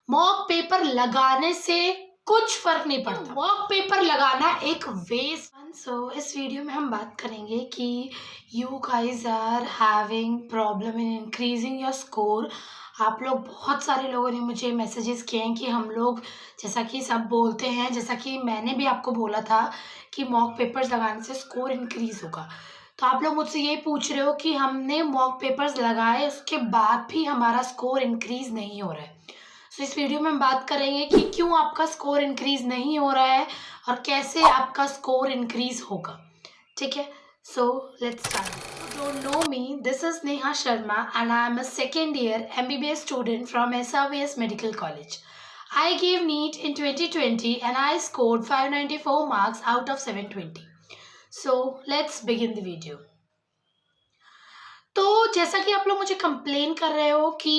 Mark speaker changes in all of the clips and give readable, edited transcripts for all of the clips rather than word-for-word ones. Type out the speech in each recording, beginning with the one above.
Speaker 1: Mock paper लगाने से कुछ फर्क नहीं पड़ता। मॉक पेपर लगाना एक वेस्ट। सो इस वीडियो में हम बात करेंगे कि you guys are having problem in increasing your score. आप लोग बहुत सारे लोगों ने मुझे मैसेजेस किए हैं कि हम लोग जैसा कि सब बोलते हैं, जैसा कि मैंने भी आपको बोला था कि मॉक पेपर्स लगाने से स्कोर इंक्रीज होगा। तो आप लोग मुझसे ये पूछ रहे हो कि हमने मॉक पेपर्स लगाए उसके बाद भी हमारा स्कोर इंक्रीज नहीं हो रहा है। तो इस वीडियो में हम बात करेंगे कि क्यों आपका स्कोर इंक्रीज नहीं हो रहा है और कैसे आपका स्कोर इंक्रीज होगा। ठीक है, so let's start. Don't know me, this is Neha Sharma and I am a second year MBBS student from SRVS Medical College. I gave NEET in 2020 and I scored 594 marks out of 720. So let's begin the video. तो जैसा कि आप लोग मुझे complain कर रहे हो कि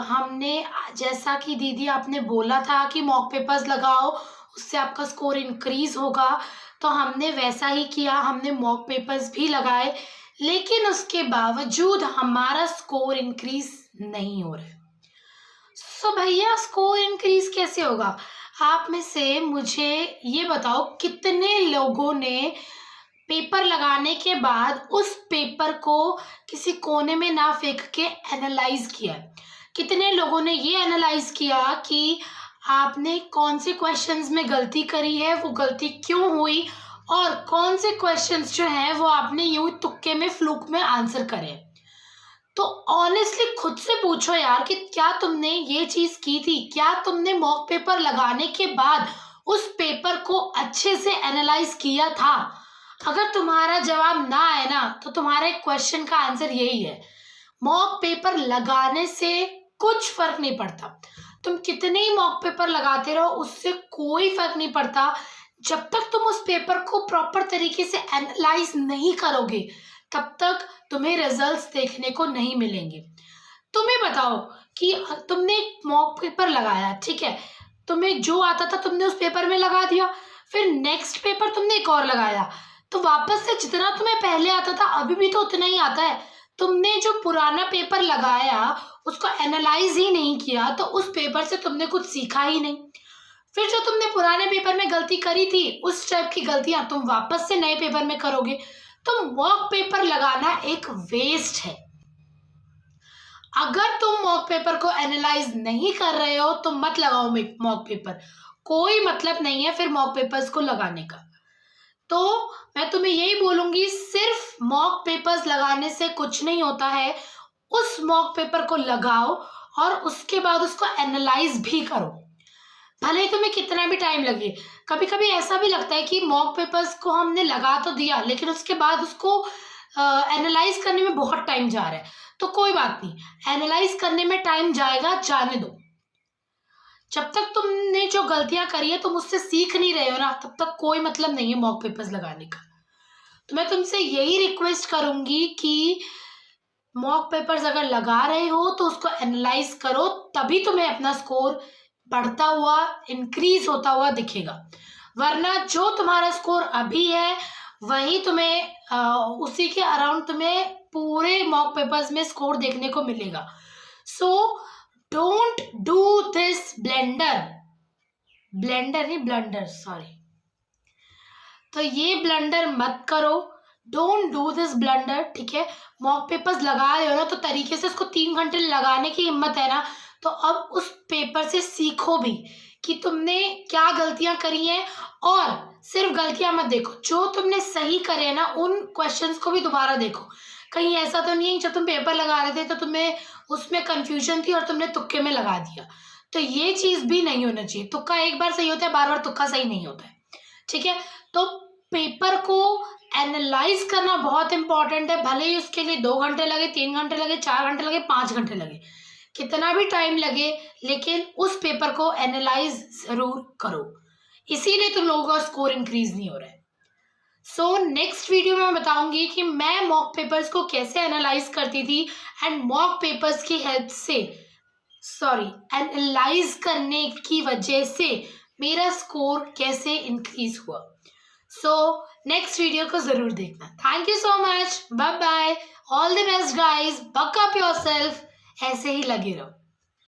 Speaker 1: हमने जैसा कि दीदी आपने बोला था कि मॉक पेपर्स लगाओ उससे आपका स्कोर इंक्रीज होगा, तो हमने वैसा ही किया। हमने मॉक पेपर्स भी लगाए लेकिन उसके बावजूद हमारा स्कोर इंक्रीज नहीं हो रहा है। सो भैया स्कोर इंक्रीज कैसे होगा? आप में से मुझे ये बताओ कितने लोगों ने पेपर लगाने के बाद उस पेपर को किसी कोने में ना फेंक के एनालाइज किया? कितने लोगों ने ये एनालाइज किया कि आपने कौन से क्वेश्चंस में गलती करी है, वो गलती क्यों हुई, और कौन से क्वेश्चंस जो हैं वो आपने यूं तुक्के में फ्लूक में आंसर करे? तो ऑनेस्टली खुद से पूछो यार कि क्या तुमने ये चीज की थी? क्या तुमने मॉक पेपर लगाने के बाद उस पेपर को अच्छे से एनालाइज किया था? अगर तुम्हारा जवाब ना आए ना तो तुम्हारे क्वेश्चन का आंसर यही है, मॉक पेपर लगाने से कुछ फर्क नहीं पड़ता। तुम कितने ही मॉक पेपर लगाते रहो उससे कोई फर्क नहीं पड़ता जब तक तुम उस पेपर को प्रॉपर तरीके से एनालाइज नहीं करोगे, तब तक तुम्हें रिजल्ट्स देखने को नहीं मिलेंगे। तुम्हें बताओ कि तुमने एक मॉक पेपर लगाया, ठीक है, तुम्हें जो आता था तुमने उस पेपर में लगा दिया, फिर नेक्स्ट पेपर तुमने एक और लगाया, तो वापस से जितना तुम्हें पहले आता था अभी भी तो उतना ही आता है। तुमने जो पुराना पेपर लगाया उसको एनालाइज ही नहीं किया तो उस पेपर से तुमने कुछ सीखा ही नहीं। फिर जो तुमने पुराने पेपर में गलती करी थी उस टाइप की गलतियां तुम वापस से नए पेपर में करोगे। तो मॉक पेपर लगाना एक वेस्ट है। अगर तुम मॉक पेपर को एनालाइज नहीं कर रहे हो तो मत लगाओ मॉक पेपर, कोई मतलब नहीं है फिर मॉक पेपर्स को लगाने का। तो मैं तुम्हें यही बोलूंगी, सिर्फ मॉक पेपर्स लगाने से कुछ नहीं होता है। उस मॉक पेपर को लगाओ और उसके बाद उसको एनालाइज भी करो, भले ही तुम्हें कितना भी टाइम लगे। कभी कभी ऐसा भी लगता है कि मॉक पेपर्स को हमने लगा तो दिया लेकिन उसके बाद उसको एनालाइज करने में बहुत टाइम जा रहा है। तो कोई बात नहीं, एनालाइज करने में टाइम जाएगा, जाने दो। जब तक तुमने जो गलतियां करी है तुम उससे सीख नहीं रहे हो ना, तब तक कोई मतलब नहीं है मॉक पेपर्स लगाने का। तो मैं तुमसे यही रिक्वेस्ट करूंगी कि मॉक पेपर्स अगर लगा रहे हो तो उसको एनालाइज करो, तभी तुम्हें अपना स्कोर बढ़ता हुआ, इंक्रीज होता हुआ दिखेगा। वरना जो तुम्हारा स्कोर अभी है वही तुम्हें उसी के अराउंड तुम्हें पूरे मॉक पेपर्स में स्कोर देखने को मिलेगा। So don't do this blender नहीं ब्लंडर, सॉरी। तो ये ब्लंडर मत करो, डोंट डू दिस ब्लंडर, ठीक है। मॉक पेपर्स लगा रहे हो ना तो तरीके से उसको 3 घंटे लगाने की हिम्मत है ना, तो अब उस पेपर से सीखो भी कि तुमने क्या गलतियां करी हैं। और सिर्फ गलतियां मत देखो, जो तुमने सही करे ना उन क्वेश्चंस को भी दोबारा देखो। कहीं ऐसा तो नहीं है जब तुम पेपर लगा रहे थे तो तुम्हें उसमें कंफ्यूजन थी और तुमने तुक्के में लगा दिया। तो ये चीज भी नहीं होना चाहिए। तुक्का एक बार सही होता है, बार बार तुक्का सही नहीं होता है, ठीक है। तो पेपर को एनालाइज करना बहुत इंपॉर्टेंट है, भले ही उसके लिए 2 घंटे लगे, 3 घंटे लगे, 4 घंटे लगे, 5 घंटे लगे, कितना भी टाइम लगे, लेकिन उस पेपर को एनालाइज जरूर करो। इसीलिए तुम लोगों का स्कोर इंक्रीज नहीं हो रहा है। सो नेक्स्ट वीडियो में मैं बताऊंगी कि मैं मॉक पेपर्स को कैसे एनालाइज करती थी एंड मॉक पेपर्स की हेल्प से, एनालाइज करने की वजह से मेरा स्कोर कैसे इंक्रीज हुआ। सो नेक्स्ट वीडियो को जरूर देखना। Thank you so much, bye bye, all the best guys, buck up yourself, ऐसे ही लगे रहो।